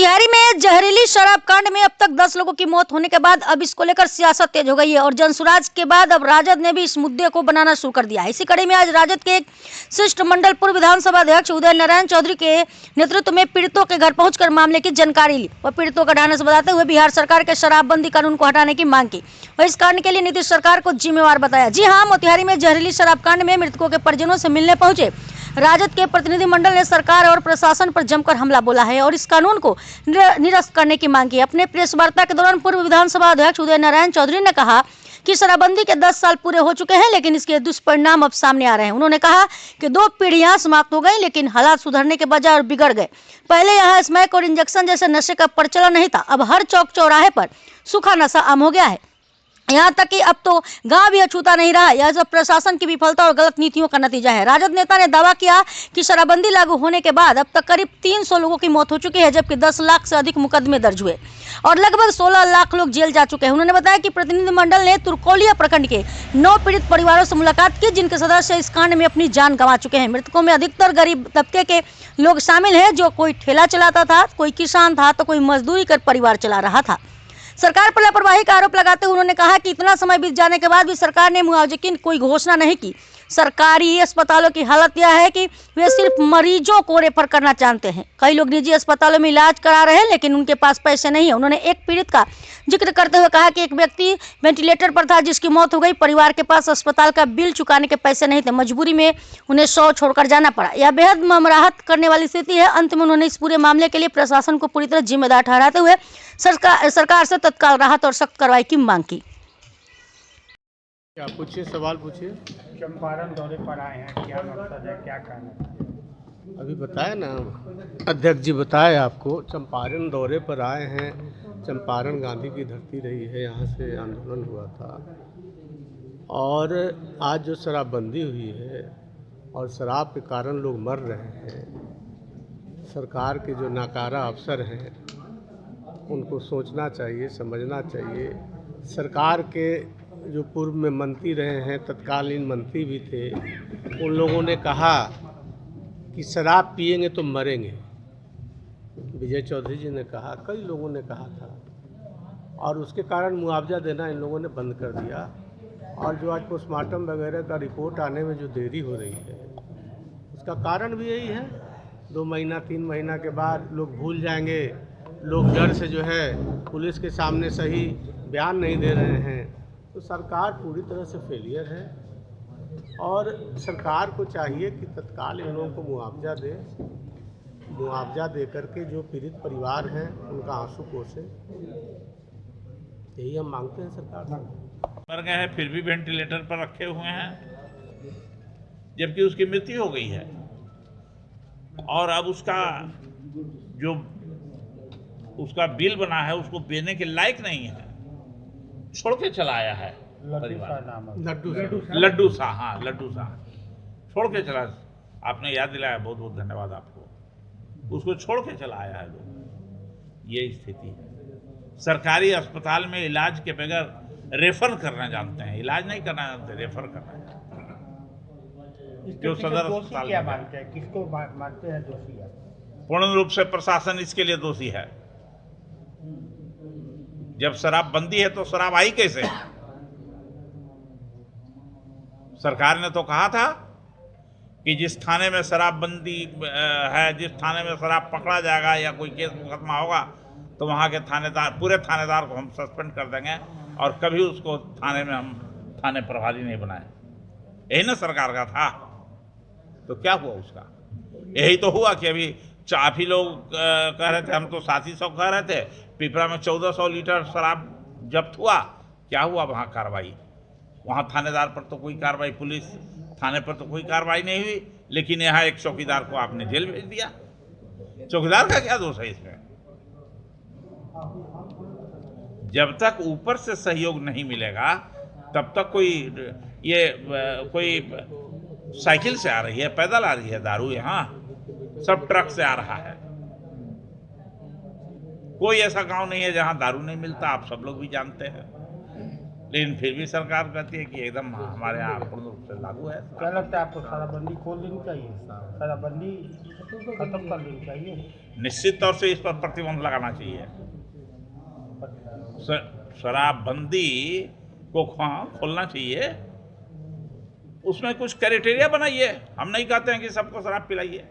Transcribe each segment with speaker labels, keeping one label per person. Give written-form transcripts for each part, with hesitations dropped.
Speaker 1: मोतिहारी में जहरीली शराब कांड में अब तक 10 लोगों की मौत होने के बाद अब इसको लेकर सियासत तेज हो गई है और जनसुराज के बाद अब राजद ने भी इस मुद्दे को बनाना शुरू कर दिया है। इसी कड़ी में आज राजद के एक शिष्टमंडल पूर्व विधानसभा अध्यक्ष उदय नारायण चौधरी के नेतृत्व में पीड़ितों के घर पहुंचकर मामले की जानकारी ली और पीड़ितों का ढांढस बताते हुए बिहार सरकार के शराबबंदी कानून को हटाने की मांग की और इस कांड के लिए नीतीश सरकार को जिम्मेवार बताया। जी हाँ, मोतिहारी में जहरीली शराब कांड में मृतकों के परिजनों से मिलने पहुंचे राजद के प्रतिनिधिमंडल ने सरकार और प्रशासन पर जमकर हमला बोला है और इस कानून को निरस्त करने की मांग की। अपने प्रेस वार्ता के दौरान पूर्व विधानसभा अध्यक्ष उदय नारायण चौधरी ने कहा कि शराबबंदी के 10 साल पूरे हो चुके हैं लेकिन इसके दुष्परिणाम अब सामने आ रहे हैं। उन्होंने कहा कि 2 पीढ़ियां समाप्त हो गई लेकिन हालात सुधरने के बजाय और बिगड़ गए। पहले यहाँ स्मैक और इंजेक्शन जैसे नशे का प्रचलन नहीं था, अब हर चौक चौराहे पर सूखा नशा आम हो गया है। यहाँ तक कि अब तो गांव भी अछूता नहीं रहा। यह सब प्रशासन की विफलता और गलत नीतियों का नतीजा है। राजद नेता ने दावा किया कि शराबबंदी लागू होने के बाद अब तक करीब 300 लोगों की मौत हो चुकी है जबकि 10 लाख से अधिक मुकदमे दर्ज हुए और लगभग 16 लाख लोग जेल जा चुके हैं। उन्होंने बताया कि प्रतिनिधिमंडल ने तुरकोलिया प्रखंड के 9 पीड़ित परिवारों से मुलाकात की जिनके सदस्य इस कांड में अपनी जान गंवा चुके हैं। मृतकों में अधिकतर गरीब तबके के लोग शामिल हैं, जो कोई ठेला चलाता था, कोई किसान था तो कोई मजदूरी कर परिवार चला रहा था। सरकार पर लापरवाही का आरोप लगाते हुए उन्होंने कहा कि इतना समय बीत जाने के बाद भी सरकार ने मुआवजे की कोई घोषणा नहीं की। सरकारी अस्पतालों की हालत यह है कि वे सिर्फ मरीजों को रेफर करना जानते हैं। कई लोग निजी अस्पतालों में इलाज करा रहे हैं लेकिन उनके पास पैसे नहीं है। उन्होंने एक पीड़ित का जिक्र करते हुए कहा कि एक व्यक्ति वेंटिलेटर पर था जिसकी मौत हो गई। परिवार के पास अस्पताल का बिल चुकाने के पैसे नहीं थे, मजबूरी में उन्हें 100 छोड़कर जाना पड़ा। यह बेहद ममराहत करने वाली स्थिति है। अंत में उन्होंने इस पूरे मामले के लिए प्रशासन को पूरी तरह जिम्मेदार ठहराते हुए सरकार से तत्काल राहत और सख्त कार्रवाई की मांग की।
Speaker 2: क्या पूछिए, सवाल पूछिए।
Speaker 3: चंपारण दौरे पर आए हैं, क्या मकसद है, क्या कारण है?
Speaker 2: अभी बताया ना अध्यक्ष जी, बताया आपको। चंपारण दौरे पर आए हैं। चंपारण गांधी की धरती रही है, यहाँ से आंदोलन हुआ था और आज जो शराबबंदी हुई है और शराब के कारण लोग मर रहे हैं, सरकार के जो नाकारा अफसर हैं उनको सोचना चाहिए, समझना चाहिए। सरकार के जो पूर्व में मंत्री रहे हैं, तत्कालीन मंत्री भी थे, उन लोगों ने कहा कि शराब पिएंगे तो मरेंगे। विजय चौधरी जी ने कहा, कई लोगों ने कहा था और उसके कारण मुआवजा देना इन लोगों ने बंद कर दिया। और जो आज पोस्टमार्टम वगैरह का रिपोर्ट आने में जो देरी हो रही है उसका कारण भी यही है। 2 महीना 3 महीना के बाद लोग भूल जाएंगे। लोग डर से जो है पुलिस के सामने सही बयान नहीं दे रहे हैं। तो सरकार पूरी तरह से फेलियर है और सरकार को चाहिए कि तत्काल इन लोगों को मुआवजा दे। मुआवजा दे करके जो पीड़ित परिवार हैं उनका आंसू पोछे। यही हम मांगते हैं सरकार से।
Speaker 4: मर गए हैं फिर भी वेंटिलेटर पर रखे हुए हैं जबकि उसकी मृत्यु हो गई है और अब उसका बिल बना है उसको देने के लायक नहीं है, छोड़ के चला आया है परिवार। लड्डू शाह, हाँ लड्डू शाह छोड़ के चला। आपने याद दिलाया, बहुत बहुत धन्यवाद आपको। उसको छोड़ के चला आया है लोग। ये स्थिति है। सरकारी अस्पताल में इलाज के बगैर रेफर करना जानते हैं, इलाज नहीं करना जानते, रेफर करना जानते हैं। जो सदर अस्पताल
Speaker 3: क्या मानते हैं, किसको मानते हैं दोषी है?
Speaker 4: पूर्ण रूप से प्रशासन इसके लिए दोषी है। जब शराबबंदी है तो शराब आई कैसे? सरकार ने तो कहा था कि जिस थाने में शराबबंदी है, जिस थाने में शराब पकड़ा जाएगा या कोई केस मुकदमा होगा तो वहाँ के थानेदार, पूरे थानेदार को हम सस्पेंड कर देंगे और कभी उसको थाने में हम थाने प्रभारी नहीं बनाए। यही ना सरकार का था। तो क्या हुआ उसका? यही तो हुआ कि अभी काफ़ी लोग कह रहे थे, हम तो 700 कह रहे थे, पिपरा में 1400 लीटर शराब जब्त हुआ। क्या हुआ वहाँ कार्रवाई? वहाँ थानेदार पर तो कोई कार्रवाई, पुलिस थाने पर तो कोई कार्रवाई नहीं हुई, लेकिन यहाँ एक चौकीदार को आपने जेल भेज दिया। चौकीदार का क्या दोष है इसमें? जब तक ऊपर से सहयोग नहीं मिलेगा तब तक कोई साइकिल से आ रही है, पैदल आ रही है दारू, यहाँ सब ट्रक से आ रहा है। कोई ऐसा गांव नहीं है जहां दारू नहीं मिलता, आप सब लोग भी जानते हैं। लेकिन फिर भी सरकार कहती है कि एकदम हमारे यहाँ से लागू है।
Speaker 3: क्या लगता है आपको शराबबंदी खोल देनी चाहिए, शराबबंदी खत्म कर देनी चाहिए?
Speaker 4: निश्चित तौर से इस पर प्रतिबंध लगाना चाहिए। शराबबंदी को खोलना चाहिए, उसमें कुछ क्राइटेरिया बनाइए। हम नहीं कहते हैं कि सबको शराब पिलाइए,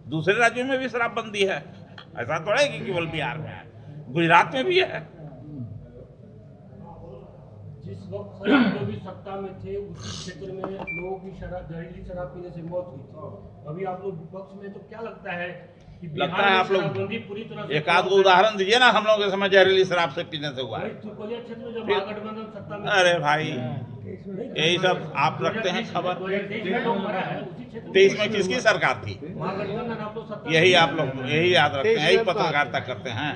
Speaker 4: दूसरे राज्यों में भी शराबबंदी है, ऐसा थोड़ा है कि केवल बिहार में है, गुजरात में भी है।
Speaker 5: जिस वक्त सर आप लोग भी सत्ता में थे उसी क्षेत्र में लोगों की जहरीली शराब पीने से मौत हुई थी। अभी आप लोग विपक्ष में, तो क्या लगता है कि
Speaker 4: लगता है आप लोग
Speaker 5: शराबबंदी पूरी तरह से
Speaker 4: एक आध को उदाहरण दीजिए ना, हम लोग के समय जहरीली शराब से पीने से हुआ है।
Speaker 5: तुपलिया क्षेत्र में जब महागठबंधन सत्ता में,
Speaker 4: अरे भाई यही सब आप रखते हैं खबर।
Speaker 5: 2023 में लोग मरा है उसी क्षेत्र
Speaker 4: 23 में किसकी सरकार थी?
Speaker 5: महागठबंधन आप लोग सत्ता
Speaker 4: यही आप लोग यही याद रखते हैं, यही पत्रकारिता करते हैं,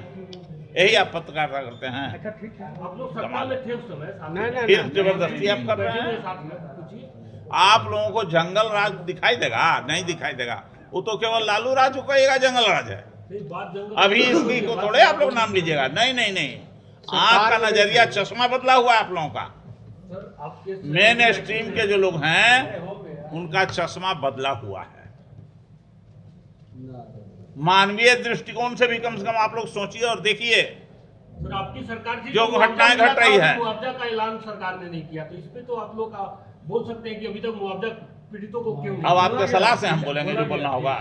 Speaker 4: यही आप पत्रकारिता करते हैं।
Speaker 5: आप लोग सत्ता में थे उस समय, साथ में।
Speaker 3: नहीं,
Speaker 4: फिर जबरदस्ती आप कर रहे हैं।
Speaker 5: साथ में पूछिए।
Speaker 4: आप लोगों को जंगल राज दिखाई देगा? नहीं दिखाई देगा, वो तो केवल लालू राज को कहेगा जंगल राज है।
Speaker 5: फिर बात जंगल,
Speaker 4: अभी इसकी को थोड़े आप लोग नाम लीजिएगा। नहीं नहीं नहीं, आपका नजरिया चश्मा बदला हुआ है आप लोगों का।
Speaker 5: सर आपके
Speaker 4: मेन स्ट्रीम के जो लोग हैं उनका चश्मा बदला हुआ है। मानवीय दृष्टिकोण से भी कम से कम आप लोग सोचिए और देखिए।
Speaker 5: सर आपकी सरकार थी
Speaker 4: जो
Speaker 5: तो
Speaker 4: घटनाएं घट रही है।
Speaker 5: मुआवजा का ऐलान सरकार ने नहीं किया, तो इस पे तो आप लोग बोल सकते हैं कि अभी तक मुआवजा पीड़ितों को क्यों नहीं?
Speaker 4: अब आपके सलाह से हम बोलेंगे जो बोलना होगा।